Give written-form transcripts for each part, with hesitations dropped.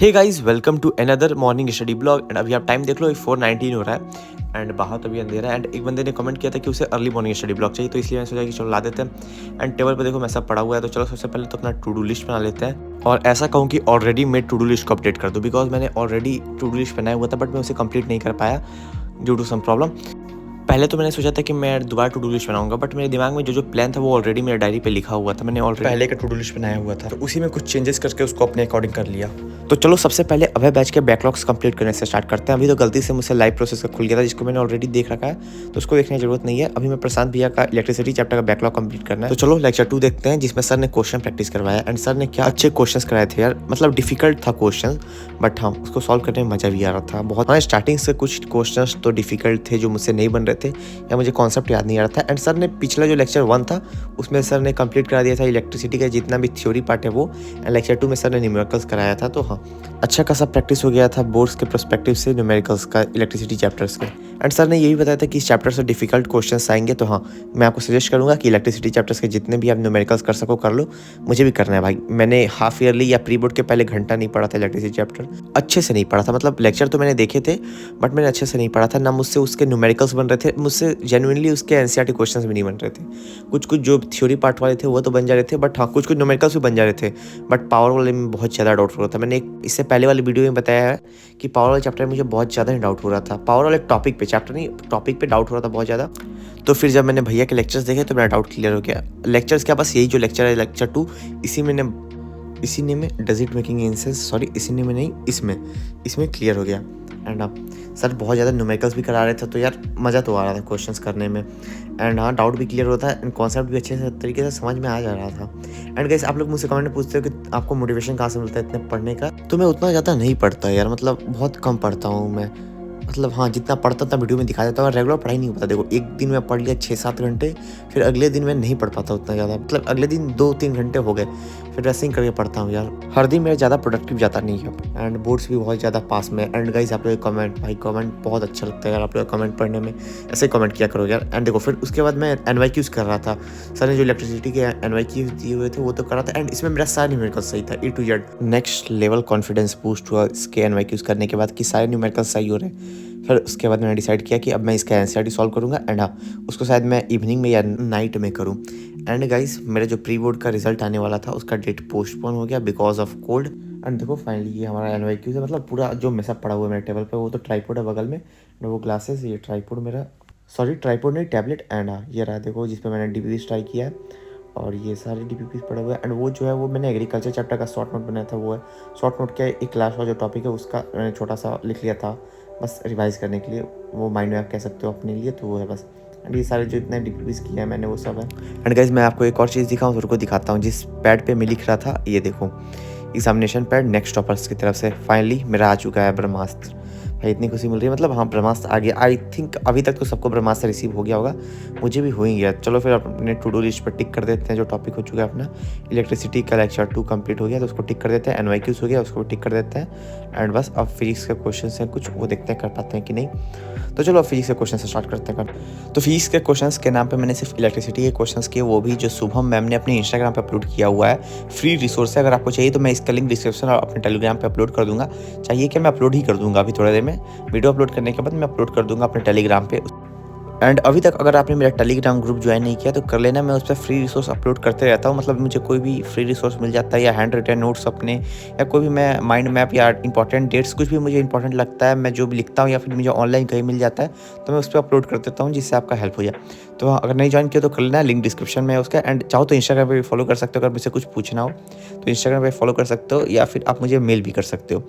Hey guys welcome to another morning study blog. And अभी आप time देख लो 4:19 हो रहा है एंड बाहर तो अभी अंधेरा है। एंड एक बंदे ने कमेंट किया था कि उसे अर्ली मॉर्निंग स्टडी ब्लॉग चाहिए, तो इसलिए मैंने सोचा कि चलो ला देते हैं। एंड टेबल पे देखो मैं सब पड़ा हुआ है, तो चलो सबसे पहले तो अपना टू डू लिस्ट बना लेते हैं। और ऐसा कहूँ कि ऑलरेडी मैं टू डू लिस्ट को अपडेट कर दूँ, बिकॉज मैंने ऑलरेडी टू डू लिस्ट बनाया हुआ था बट मैं उसे कंप्लीट नहीं कर पाया ड्यू टू सम प्रॉब्लम। पहले तो मैंने सोचा था कि मैं दोबारा टू डू लिस्ट बनाऊंगा, बट मेरे दिमाग में जो प्लान था वो ऑलरेडी मेरे डायरी पे लिखा हुआ था। मैंने ऑलरेडी पहले का टू डू लिस्ट बनाया हुआ था, तो उसी में कुछ चेंजेस करके उसको अपने अकॉर्डिंग कर लिया। तो चलो सबसे पहले अभय बैच के बैकलॉग्स कंप्लीट करने से स्टार्ट करते हैं। अभी तो गलती से मुझसे लाइव प्रोसेस का खुल गया था, जिसको मैंने ऑलरेडी देख रखा है, तो उसको देखने की जरूरत नहीं है। अभी मैं प्रशांत भैया का इलेक्ट्रिसिटी चैप्टर का बैकलॉग कंप्लीट करना है। तो चलो लेक्चर 2 देखते हैं, जिसमें सर ने क्वेश्चन प्रैक्टिस करवाया। एंड सर ने क्या अच्छे क्वेश्चन कराए थे यार, मतलब डिफिकल्ट था क्वेश्चन, बट हाँ उसको सॉल्व करने में मजा भी आ रहा था बहुत। हाँ स्टार्टिंग से कुछ क्वेश्चन तो डिफिकल्ट थे जो मुझसे नहीं बन रहे थे या मुझे कॉन्सेप्ट याद नहीं आ रहा था। एंड सर ने पिछला जो लेक्चर 1 था उसमें सर ने कंप्लीट करा दिया था इलेक्ट्रिसिटी का जितना भी थ्योरी पार्ट है वो। एंड लेक्चर 2 में सर ने न्यूमेरिकल्स कराया था, तो हाँ अच्छा खासा प्रैक्टिस हो गया था बोर्ड्स के पर्सपेक्टिव से न्यूमेरिकल्स का, इलेक्ट्रिसिटी चैप्टर्स के। एंड सर ने यही बताया था कि इस चैप्टर से डिफिकल्ट क्वेश्चंस आएंगे, तो हाँ मैं आपको सजेस्ट करूंगा कि इलेक्ट्रिसिटी चैप्टर्स के जितने भी आप न्यूमेरिकल्स कर सको कर लो। मुझे भी करना है भाई, मैंने हाफ ईयरली या प्री बोर्ड के पहले घंटा नहीं पढ़ा था इलेक्ट्रिसिटी चैप्टर, अच्छे से नहीं पढ़ा था। मतलब लेक्चर तो मैंने देखे थे बट मैंने अच्छे से नहीं पढ़ा था, ना मुझसे उसके न्यूमेरिकल्स बन रहे थे, मुझसे जेन्युइनली उसके एनसीईआरटी क्वेश्चंस भी नहीं बन रहे थे। कुछ कुछ जो थ्योरी पार्ट वाले थे वो तो बन जा रहे थे, बट हाँ कुछ कुछ न्यूमेरिकल्स भी बन जा रहे थे, बट पावर वाले में बहुत ज़्यादा डाउट हो रहा था। मैंने इससे पहले वाली वीडियो में बताया है कि पावर वाले चैप्टर में मुझे बहुत ज़्यादा डाउट हो रहा था, पावर वाले टॉपिक पे, चैप्टर नहीं टॉपिक पे डाउट हो रहा था बहुत ज़्यादा। तो फिर जब मैंने भैया के लेक्चर्स देखे तो मेरा डाउट क्लियर हो गया। लेक्चर्स क्या, बस यही जो लेक्चर है लेक्चर 2, इसी ने में does it making in sense, sorry इसी ने में नहीं, इसमें क्लियर हो गया। एंड हाँ सर बहुत ज़्यादा न्यूमेरिकल्स भी करा रहे थे, तो यार मज़ा तो आ रहा था क्वेश्चंस करने में। एंड हाँ डाउट भी क्लियर होता है एंड कॉन्सेप्ट भी अच्छे से तरीके से समझ में आ जा रहा था। एंड गाइस आप लोग मुझसे कमेंट में पूछते हो कि आपको मोटिवेशन कहाँ से मिलता है इतने पढ़ने का, तो मैं उतना ज़्यादा नहीं पढ़ता यार, मतलब बहुत कम पढ़ता हूँ मैं। मतलब हाँ जितना पढ़ता था वीडियो में दिखा देता हूँ, रेगुलर पढ़ाई नहीं होता। देखो एक दिन में पढ़ लिया 6-7 घंटे, फिर अगले दिन मैं नहीं पढ़ पाता उतना ज़्यादा, मतलब अगले दिन 2-3 घंटे हो गए, फिर वैसे ही करके पढ़ता हूँ यार। हर दिन मेरा ज़्यादा प्रोडक्टिव जाता नहीं है। एंड बोर्ड्स भी बहुत ज़्यादा पास में। एंड गाइस आप लोग कमेंट, भाई कमेंट बहुत अच्छा लगता है यार, आप लोग कमेंट पढ़ने में ऐसे ही कमेंट किया करो यार। एंड देखो फिर उसके बाद मैं NYQs कर रहा था, सर ने जो इलेक्ट्रिसिटी के NYQs दिए हुए थे वो तो कर रहा था। एंड इसमें मेरा सारा न्यूमेरिकल सही था A to Z। Next level confidence boost हुआ इसके NYQs करने के बाद कि सारे न्यूमेरिकल सही हो रहे हैं। फिर उसके बाद मैंने डिसाइड किया कि अब मैं इसका एनसीईआरटी सॉल्व करूंगा। एंड हाँ उसको शायद मैं इवनिंग में या नाइट में करूं। एंड गाइस मेरा जो प्री बोर्ड का रिजल्ट आने वाला था उसका डेट पोस्टपोन हो गया बिकॉज ऑफ कोल्ड। एंड देखो फाइनली ये हमारा NYQ है, मतलब पूरा जो मेसा पड़ा हुआ है मेरे टेबल पे, वो तो ट्राईपोड है बगल में, वो ग्लासेस, ये ट्राईपोड मेरा, सॉरी ट्राईपोड नहीं टैबलेट। एंड हाँ ये रहा देखो जिस पे मैंने DPPs ट्राई किया है, और ये सारे DPPs पड़े हुए हैं। एंड वो जो है वो मैंने एग्रीकल्चर चैप्टर का शॉर्ट नोट बनाया था, वो है शॉर्ट नोट क्या है, एक क्लास वाला जो टॉपिक है उसका मैंने छोटा सा लिख लिया था बस रिवाइज करने के लिए, वो माइंड मैप कह सकते हो अपने लिए, तो वो है बस। एंड ये सारे जो इतने DPPs किया है मैंने वो सब है। एंड गाइज मैं आपको एक और चीज़ दिखाऊँ तो उनको दिखाता हूँ, जिस पैड पे मैं लिख रहा था, ये देखो एग्जामिनेशन पैड नेक्स्ट टॉपर्स की तरफ से फाइनली मेरा आ चुका है ब्रह्मास्त्र। भाई इतनी खुशी मिल रही है, मतलब हाँ ब्रह्मास्त्र आ गया। आई थिंक अभी तक तो सबको ब्रह्मास्त्र रिसीव हो गया होगा, मुझे भी हो ही गया। चलो फिर अपने टू डू लिस्ट पर टिक कर देते हैं जो टॉपिक हो चुका है अपना। इलेक्ट्रिसिटी का लेक्चर 2 कंप्लीट हो गया तो उसको टिक कर देते हैं। NYQs हो गया उसको टिक कर देते हैं। एंड बस अब फिजिक्स के क्वेश्चन हैं कुछ, वो देखते हैं कर पाते हैं कि नहीं। तो चलो अब फिजिक्स के क्वेश्चन से स्टार्ट करते हैं। तो फिजिक्स के क्वेश्चंस के नाम पे मैंने सिर्फ इलेक्ट्रिसिटी के क्वेश्चंस किए, वो भी जो शुभम मैम ने अपने इंस्टाग्राम पे अपलोड किया हुआ है। फ्री रिसोर्स है, अगर आपको चाहिए तो मैं इसका लिंक डिस्क्रिप्शन और अपने टेलीग्राम पे अपलोड कर दूंगा। चाहिए कि मैं अपलोड ही कर दूंगा अभी थोड़ी देर में, वीडियो अपलोड करने के बाद मैं अपलोड कर दूंगा अपने टेलीग्राम पे। एंड अभी तक अगर आपने मेरा टेलीग्राम ग्रुप ज्वाइन नहीं किया तो कर लेना, मैं उस पर फ्री रिसोर्स अपलोड करते रहता हूँ। मतलब मुझे कोई भी फ्री रिसोर्स मिल जाता है या हैंड रिटन नोट्स अपने, या कोई भी मैं माइंड मैप या इंपॉर्टेंट डेट्स कुछ भी मुझे इंपॉर्टेंट लगता है, मैं जो भी लिखता हूँ या फिर मुझे ऑनलाइन कहीं मिल जाता है तो मैं उस पर अपलोड कर देता हूँ, जिससे आपका हेल्प हो जाए। तो अगर नहीं ज्वाइन किया तो कर लेना, लिंक डिस्क्रिप्शन में है उसका। एंड चाहो तो इंस्टाग्राम पर भी फॉलो कर सकते हो, अगर मुझे कुछ पूछना हो तो इंस्टाग्राम पर फॉलो कर सकते हो, या फिर आप मुझे मेल भी कर सकते हो,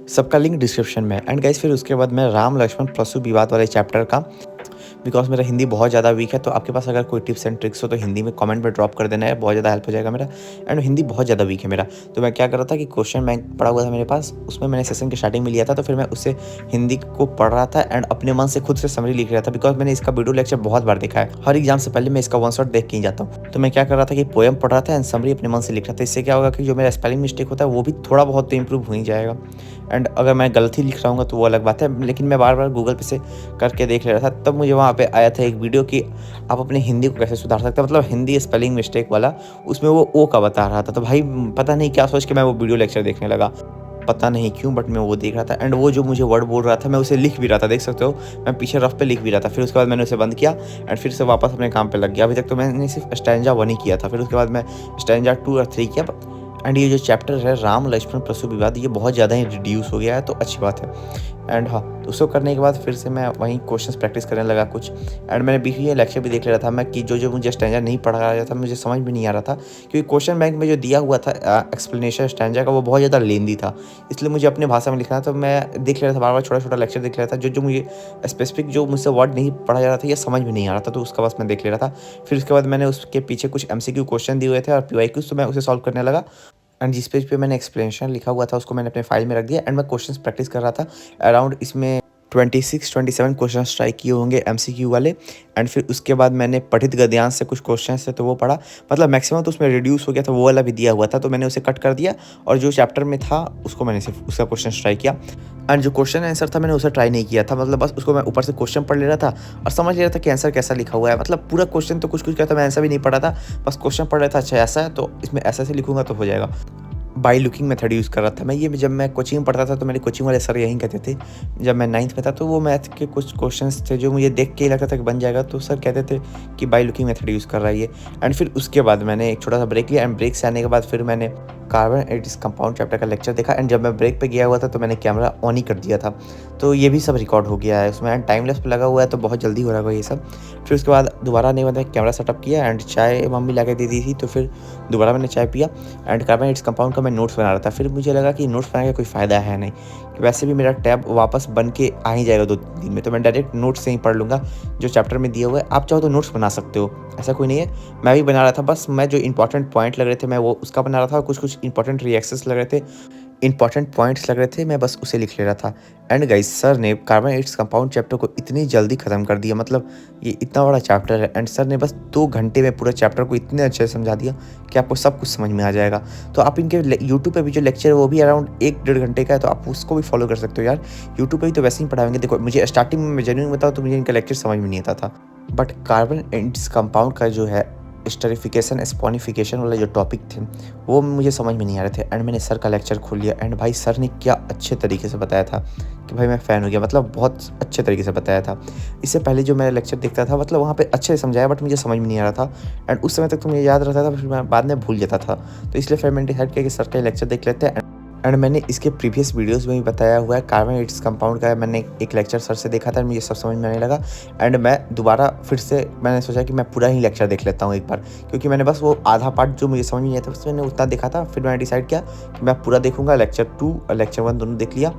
सबका लिंक डिस्क्रिप्शन में है। एंड गाइस फिर उसके बाद मैं राम लक्ष्मण परशु विवाद वाले चैप्टर का, बिकॉज मेरा हिंदी बहुत ज़्यादा वीक है, तो आपके पास अगर कोई टिप्स एंड ट्रिक्स हो तो हिंदी में कमेंट में ड्रॉप कर देना है, बहुत ज़्यादा हेल्प हो जाएगा मेरा। एंड हिंदी बहुत ज़्यादा वीक है मेरा, तो मैं क्या कर रहा था कि क्वेश्चन बैंक पढ़ा हुआ था मेरे पास, उसमें मैंने सेशन के स्टार्टिंग में लिया था, तो फिर मैं उससे हिंदी को पढ़ रहा था एंड अपने मन से खुद से समरी लिख रहा था। बिकॉज मैंने इसका वीडियो लेक्चर बहुत बार देखा है, हर एग्जाम से पहले मैं इसका वन शॉट देख के ही जाता हूँ। तो मैं क्या कर रहा था कि पोएम पढ़ रहा था एंड समरी अपने मन से लिख रहा था। इससे क्या होगा कि जो मेरा स्पेलिंग मिस्टेक होता है वो भी थोड़ा बहुत तो इंप्रूव हो ही जाएगा। एंड अगर मैं गलती लिख रहा हूँ तो वो अलग बात है, लेकिन मैं बार बार गूगल पे से करके देख ले रहा था। तब मुझे वहाँ पे आया था एक वीडियो कि आप अपने हिंदी को कैसे सुधार सकते हैं, मतलब हिंदी स्पेलिंग मिस्टेक वाला, उसमें वो ओ का बता रहा था। तो भाई पता नहीं क्या सोच के मैं वो वीडियो लेक्चर देखने लगा। पता नहीं क्यों बट मैं वो देख रहा था एंड वो जो मुझे वर्ड बोल रहा था मैं उसे लिख भी रहा था, देख सकते हो मैं पीछे रफ पे लिख भी रहा था। फिर उसके बाद मैंने उसे बंद किया एंड फिर से वापस अपने काम पे लग गया। अभी तक तो मैंने सिर्फ स्टैंजा 1 ही किया था, फिर उसके बाद मैं स्टैंजा 2 और 3 किया। एंड ये जो चैप्टर है राम लक्ष्मण प्रसु विवाद, ये बहुत ज़्यादा ही रिड्यूस हो गया है, तो अच्छी बात है। एंड हाँ, तो उसको करने के बाद फिर से मैं वहीं क्वेश्चंस प्रैक्टिस करने लगा कुछ। एंड मैंने बीच में लेक्चर भी देख ले रहा था मैं कि जो मुझे स्टैंजा नहीं पढ़ा रहा था मुझे समझ में नहीं आ रहा था, क्योंकि क्वेश्चन बैंक में जो दिया हुआ था एक्सप्लेनेशन स्टैंजा का वो बहुत ज़्यादा लेंदी था, इसलिए मुझे अपनी भाषा में लिखना था। तो मैं देख ले रहा था, बार बार छोटा छोटा लेक्चर देख रहा था, जो मुझे स्पेसिफिक जो मुझसे वर्ड नहीं पढ़ा जा रहा था या समझ में नहीं आ रहा था, तो उसका बस मैं देख ले रहा था। फिर उसके बाद मैंने उसके पीछे कुछ MCQ क्वेश्चन दिए हुए थे और PYQs, तो मैं उसे सॉल्व करने लगा। एंड जिस पेज पे मैंने एक्सप्लेनेशन लिखा हुआ था उसको मैंने अपने फाइल में रख दिया एंड मैं क्वेश्चंस प्रैक्टिस कर रहा था। अराउंड इसमें 26-27 क्वेश्चन ट्राई किए होंगे MCQ वाले। एंड फिर उसके बाद मैंने पठित गद्यांश से कुछ क्वेश्चन थे तो वो पढ़ा, मतलब मैक्सिमम तो उसमें रिड्यूस हो गया था, वो वाला भी दिया हुआ था तो मैंने उसे कट कर दिया और जो चैप्टर में था उसको मैंने सिर्फ उसका क्वेश्चन ट्राई किया। एंड जो क्वेश्चन आंसर था मैंने उसे ट्राई नहीं किया था, मतलब बस उसको मैं ऊपर से क्वेश्चन पढ़ ले रहा था और समझ ले रहा था कि आंसर कैसा लिखा हुआ है। मतलब पूरा क्वेश्चन तो कुछ कुछ क्या था, मैं आंसर भी नहीं पढ़ा था, बस क्वेश्चन पढ़ रहा था, अच्छा ऐसा है तो इसमें ऐसा से लिखूंगा तो हो जाएगा। बाय लुकिंग मेथड यूज़ कर रहा था मैं। ये जब मैं कोचिंग में पढ़ता था तो मेरे कोचिंग वाले सर यही कहते थे। जब मैं 9th में था तो वो मैथ के कुछ क्वेश्चंस थे जो मुझे देख के ही लगता था कि बन जाएगा, तो सर कहते थे कि बाय लुकिंग मेथड यूज़ कर रहा है ये। एंड फिर उसके बाद मैंने एक छोटा सा ब्रेक लिया एंड ब्रेक से आने के बाद फिर मैंने कार्बन एडिस कंपाउंड चैप्टर का लेक्चर देखा। एंड जब मैं ब्रेक पे गया हुआ था तो मैंने कैमरा ऑन ही कर दिया था, तो ये भी सब रिकॉर्ड हो गया है उसमें। एंड टाइम लैप्स पे लगा हुआ है तो बहुत जल्दी हो रहा होगा ये सब। फिर उसके बाद दोबारा नहीं मैंने कैमरा सेटअप किया एंड चाय मम्मी ला के दे दी थी, तो फिर दोबारा मैंने चाय पिया एंड कार्बन एडिस कंपाउंड का मैं नोट्स बना रहा था। फिर मुझे लगा कि नोट्स बनाने का कोई फ़ायदा है नहीं, कि वैसे भी मेरा टैब वापस बन के आ ही जाएगा 2 दिन में, तो मैं डायरेक्ट नोट्स से ही पढ़ लूँगा जो चैप्टर में दिया हुआ है। आप चाहो तो नोट्स बना सकते हो, ऐसा कोई नहीं है। मैं भी बना रहा था, बस मैं जो इंपॉर्टेंट पॉइंट लग रहे थे मैं वो उसका बना रहा था, और कुछ इंपॉर्टेंट रिएक्शंस लग रहे थे, इंपॉर्टेंट पॉइंट्स लग रहे थे, मैं बस उसे लिख ले रहा था। एंड गाइस सर ने कार्बन एडिस कंपाउंड चैप्टर को इतनी जल्दी ख़त्म कर दिया, मतलब ये इतना बड़ा चैप्टर है एंड सर ने बस 2 घंटे में पूरा चैप्टर को इतने अच्छे से समझा दिया कि आपको सब कुछ समझ में आ जाएगा। तो आप इनके यूट्यूब पे भी जो लेक्चर है वो भी अराउंड 1-1.5 घंटे का है, तो आप उसको भी फॉलो कर सकते हो यार। यूट्यूब पे भी तो वैसे ही पढ़ाएंगे। देखो मुझे स्टार्टिंग में मैं जेन्युइन बताऊँ तो मुझे इनका लेक्चर समझ में नहीं आता था, बट कार्बन एडिस कंपाउंड का जो है स्टरिफिकेशन स्पॉनिफिकेशन वाले जो टॉपिक थे वो मुझे समझ में नहीं आ रहे थे। एंड मैंने सर का लेक्चर खोल लिया एंड भाई सर ने क्या अच्छे तरीके से बताया था कि भाई मैं फ़ैन हो गया, मतलब बहुत अच्छे तरीके से बताया था। इससे पहले जो मैं लेक्चर देखता था मतलब वहाँ पे अच्छे से समझाया बट मुझे समझ में नहीं आ रहा था एंड उस समय तक तो मुझे याद रहता था, फिर मैं बाद में भूल जाता था। तो इसलिए फिर मैंने डिसाइड किया कि सर का लेक्चर देख लेते हैं। एंड मैंने इसके प्रीवियस वीडियोस में भी बताया हुआ है, कार्बन एडिस कंपाउंड का मैंने एक लेक्चर सर से देखा था, मुझे सब समझ में आने लगा। एंड मैं दोबारा फिर से मैंने सोचा कि मैं पूरा ही लेक्चर देख लेता हूँ एक बार, क्योंकि मैंने बस वो आधा पार्ट जो मुझे समझ में नहीं आया था बस मैंने उतना देखा था। फिर मैंने डिसाइड किया कि मैं पूरा देखूंगा, लेक्चर 2 और लेक्चर 1 दोनों देख लिया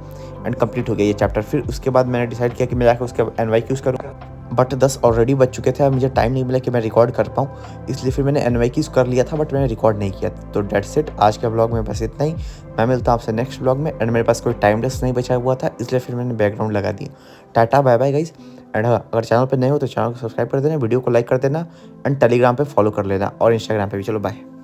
एंड कंप्लीट हो गया ये चैप्टर। फिर उसके बाद मैंने डिसाइड किया कि मैं जाकर उसके NYQs करूँगा, बट 10 ऑलरेडी बज चुके थे और मुझे टाइम नहीं मिला कि मैं रिकॉर्ड कर पाऊँ, इसलिए फिर मैंने NYQs कर लिया था बट मैंने रिकॉर्ड नहीं किया। तो डेट्स इट, आज के ब्लॉग में बस इतना ही। मैं मिलता हूँ आपसे नेक्स्ट ब्लॉग में। एंड मेरे पास कोई टाइम लेस नहीं बचा हुआ था इसलिए फिर मैंने बैकग्राउंड लगा दिया। Tata bye bye guys. And हाँ, अगर चैनल पर नए हो तो चैनल को सब्सक्राइब कर देना, वीडियो को लाइक कर देना एंड टेलीग्राम पे फॉलो कर लेना और इंस्टाग्राम पे भी। चलो बाय।